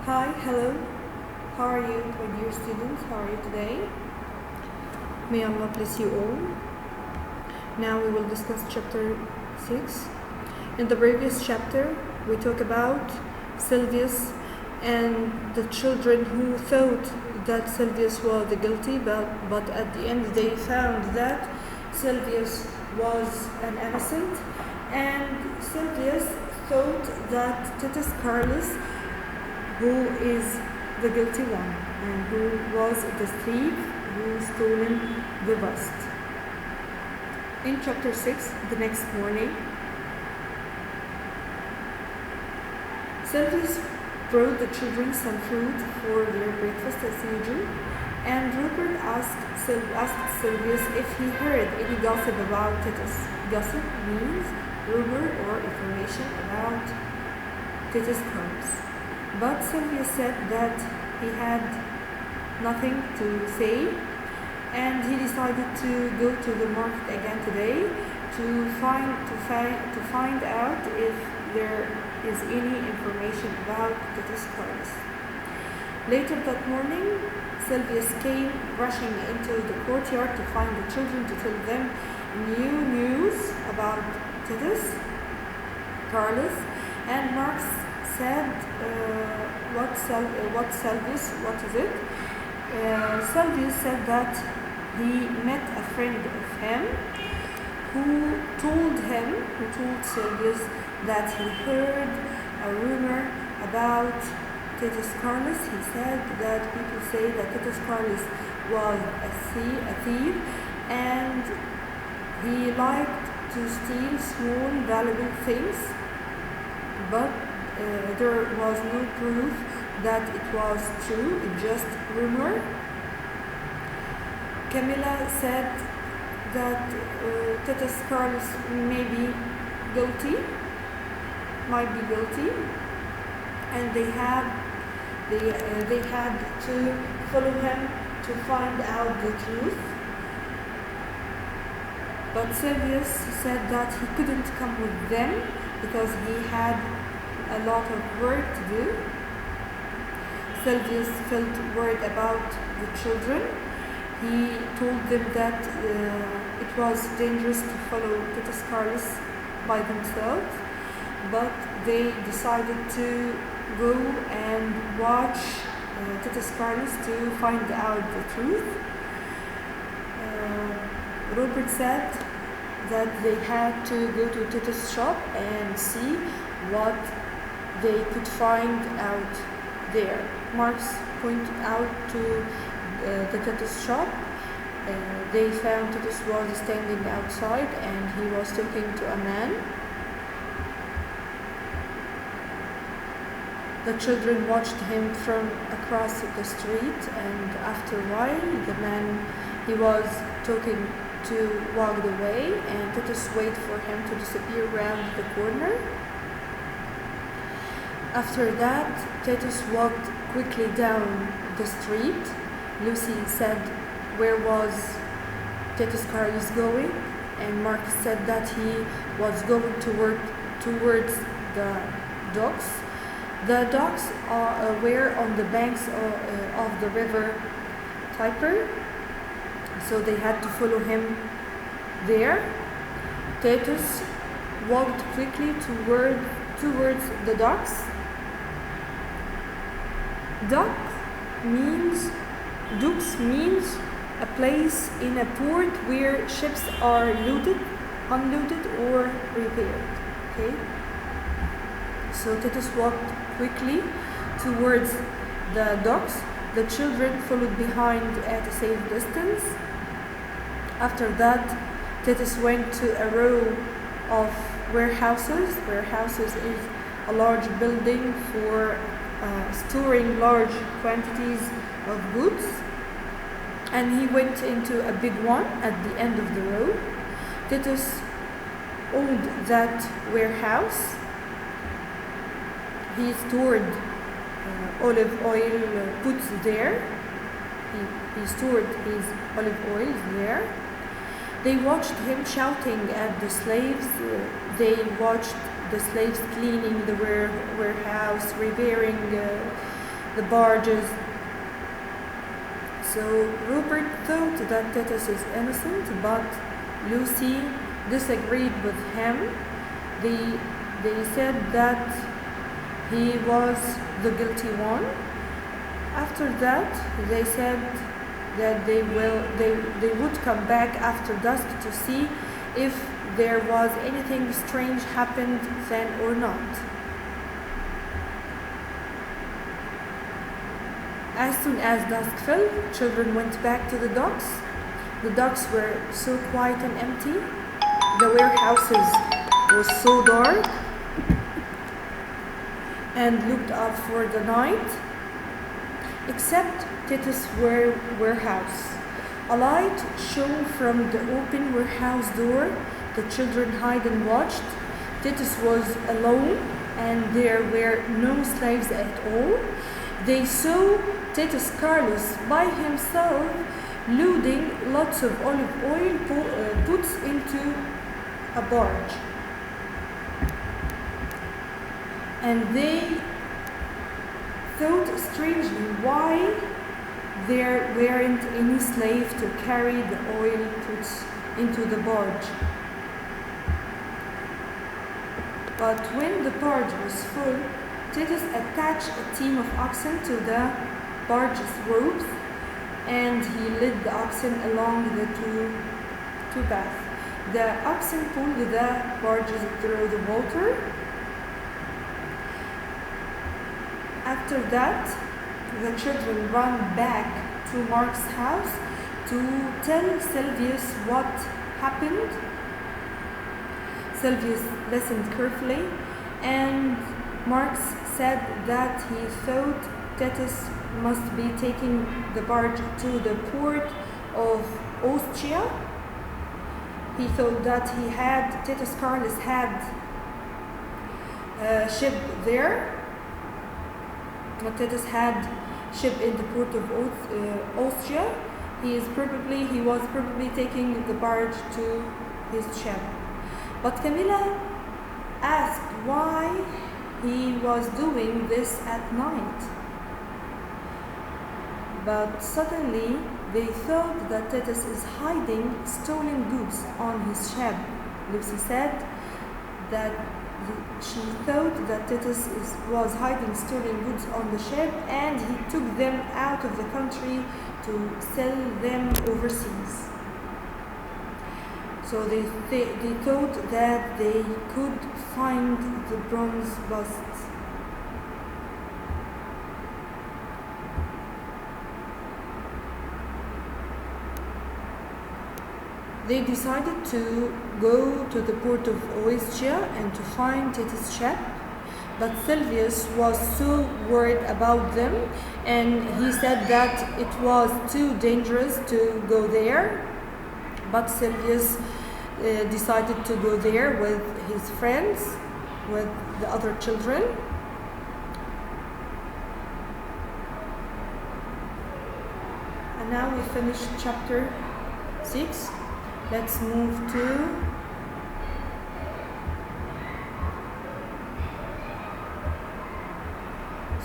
Hi, hello. How are you, my dear students? How are you today? May Allah bless you all. Now we will discuss chapter 6. In the previous chapter, we talked about Sylvius and the children who thought that Sylvius was the guilty, but at the end they found that Sylvius was an innocent, and Sylvius thought that Titus Carolus, who is the guilty one and who was the thief who stolen the bust. In chapter 6, the next morning, Sylvius brought the children some fruit for their breakfast as usual, and Rupert asked Sylvius if he heard any gossip about Titus. Gossip means rumor or information about Titus Carolus. But Sylvius said that he had nothing to say, and he decided to go to the market again today to find out if there is any information about Titus Carolus. Later that morning, Sylvius came rushing into the courtyard to find the children to tell them new news about Titus Carolus, and Marx said, what is it? Sylvius said that he met a friend of him who told Sylvius that he heard a rumor about Titus Carolus. He said that people say that Titus Carolus was a thief, and he liked to steal small valuable things, but there was no proof that it was true, it's just rumor. Camilla said that Titus Carolus might be guilty, and they had to follow him to find out the truth. But Sylvius said that he couldn't come with them because he had a lot of work to do. Sylvius felt worried about the children. He told them that it was dangerous to follow Titus Carolus by themselves, but they decided to go and watch Titus Carolus to find out the truth. Robert said that they had to go to Titus' shop and see what they could find out there. Marx pointed out to the Titus shop. They found Titus was standing outside and he was talking to a man. The children watched him from across the street, and after a while the man he was talking to walked away, and Titus waited for him to disappear around the corner. After that, Titus walked quickly down the street. Lucy said, "Where was Titus Carolus going?" And Marcus said that he was going towards the docks. The docks were on the banks of the river Tiber, so they had to follow him there. Titus walked quickly towards the docks. Docks means a place in a port where ships are loaded, unloaded, or repaired. Okay. So Titus walked quickly towards the docks. The children followed behind at a safe distance. After that, Titus went to a row of warehouses. Warehouses is a large building for storing large quantities of goods. And he went into a big one at the end of the row. Titus owned that warehouse. He stored olive oil goods there. He stored his olive oil there. They watched him shouting at the slaves. They watched the slaves cleaning the warehouse, repairing the barges. So Rupert thought that Titus is innocent, but Lucy disagreed with him. They said that he was the guilty one. After that, they said that they would come back after dusk to see if there was anything strange happened then or not. As soon as dusk fell, children went back to the docks. The docks were so quiet and empty. The warehouses was so dark, and looked up for the night, except Titus' warehouse. A light shone from the open warehouse door. The children hid and watched. Titus was alone, and there were no slaves at all. They saw Titus Carlos by himself loading lots of olive oil put into a barge. And they thought strangely why there weren't any slaves to carry the oil put into the barge. But when the barge was full, Titus attached a team of oxen to the barge's ropes, and he led the oxen along the two paths. The oxen pulled the barges through the water. After that, the children ran back to Mark's house to tell Silvius what happened. Silvius listened carefully, and Mark said that he thought Titus must be taking the barge to the port of Ostia. He thought that Titus Carlos had a ship there. Titus had ship in the port of Ostia. He was probably taking the barge to his ship. But Camilla asked why he was doing this at night. But suddenly they thought that Titus is hiding stolen goods on his ship. Lucy said that she thought that Titus was hiding stolen goods on the ship, and he took them out of the country to sell them overseas. So they thought that they could find the bronze busts. They decided to go to the port of Ostia and to find Titus' ship, but Silvius was so worried about them, and he said that it was too dangerous to go there. But Silvius decided to go there with his friends, with the other children. And now we finished chapter 6. Let's move to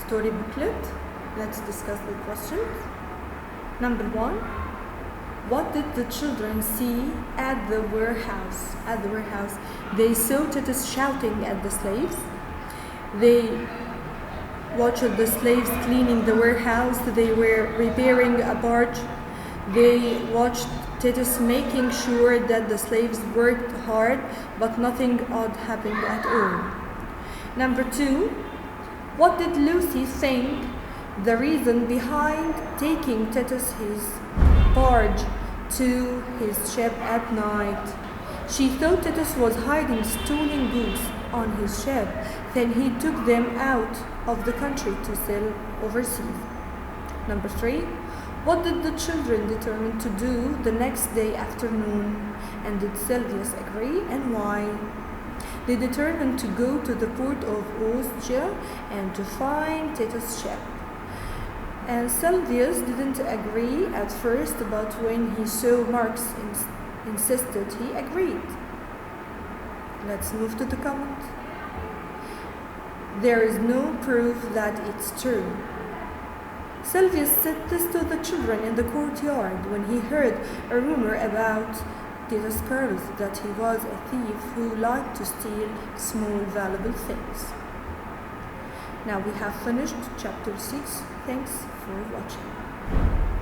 story booklet. Let's discuss the questions. Number 1. What did the children see at the warehouse? They saw Titus shouting at the slaves. They watched the slaves cleaning the warehouse. They were repairing a barge. They watched Titus making sure that the slaves worked hard, but nothing odd happened at all. Number 2. What did Lucy think the reason behind taking Titus his barge to his ship at night? She thought Titus was hiding stolen goods on his ship, then he took them out of the country to sell overseas. Number 3. What did the children determine to do the next day afternoon? And did Silvius agree, and why? They determined to go to the port of Ostia and to find Titus' ship. And Silvius didn't agree at first, but when he saw Marx insisted, he agreed. Let's move to the comment. There is no proof that it's true. Sylvius said this to the children in the courtyard when he heard a rumor about Titus Carus, that he was a thief who liked to steal small valuable things. Now we have finished chapter 6. Thanks for watching.